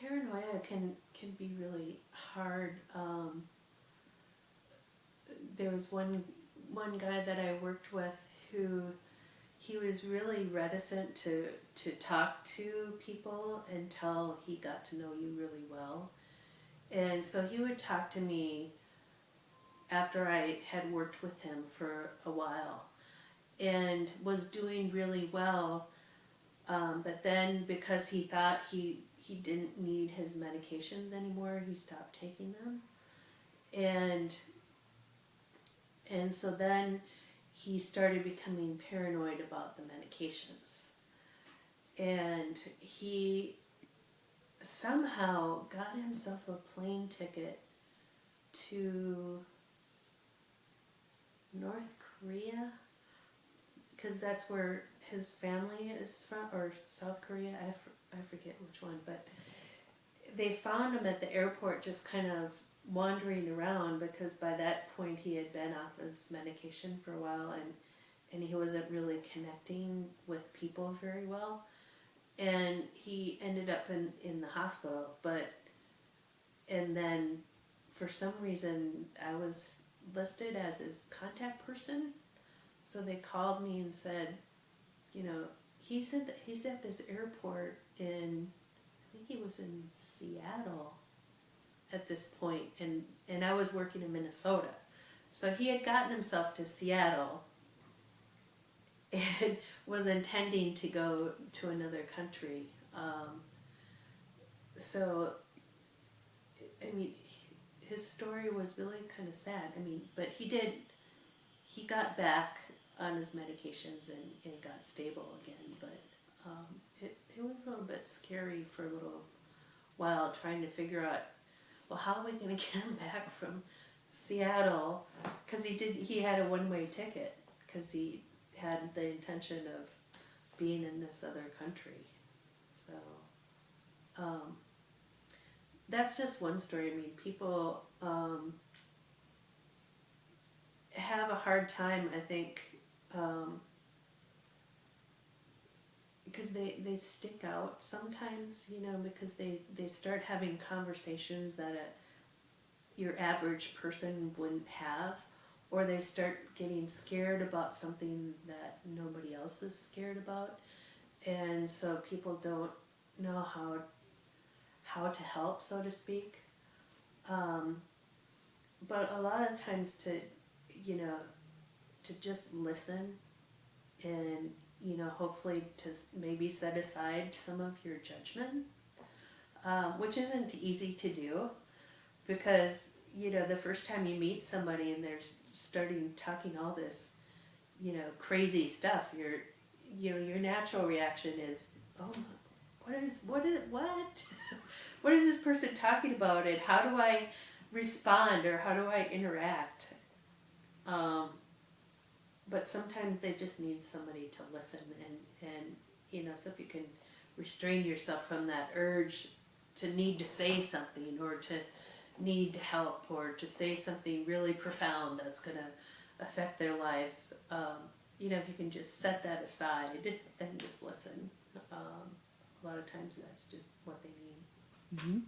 Paranoia can be really hard. There was one guy that I worked with who he was really reticent to talk to people until he got to know you really well. And so he would talk to me after I had worked with him for a while and was doing really well. But then because he thought he didn't need his medications anymore, he stopped taking them. And so then he started becoming paranoid about the medications. And he somehow got himself a plane ticket to North Korea, because that's where his family is from, or South Korea, I forget which one, but they found him at the airport just kind of wandering around, because by that point he had been off of his medication for a while, and he wasn't really connecting with people very well. And he ended up in the hospital, and then for some reason I was listed as his contact person. So they called me and said, he's at this airport in, I think he was in Seattle at this point, and I was working in Minnesota. So he had gotten himself to Seattle and was intending to go to another country. So, I mean, his story was really kind of sad. I mean, but he got back on his medications and got stable again. But it was a little bit scary for a little while, trying to figure out, well, how are we going to get him back from Seattle? Because he had a one-way ticket, because he had the intention of being in this other country. So that's just one story. I mean, people have a hard time, I think, because they stick out sometimes, because they start having conversations that your average person wouldn't have, or they start getting scared about something that nobody else is scared about, and so people don't know how to help, so to speak. But a lot of times to just listen, and hopefully to maybe set aside some of your judgment, which isn't easy to do, because the first time you meet somebody and they're starting talking all this crazy stuff, your natural reaction is, oh, what what is this person talking about, and how do I respond, or how do I interact? But sometimes they just need somebody to listen, and so if you can restrain yourself from that urge to need to say something, or to need help, or to say something really profound that's going to affect their lives, if you can just set that aside and just listen, a lot of times that's just what they need. Mm-hmm.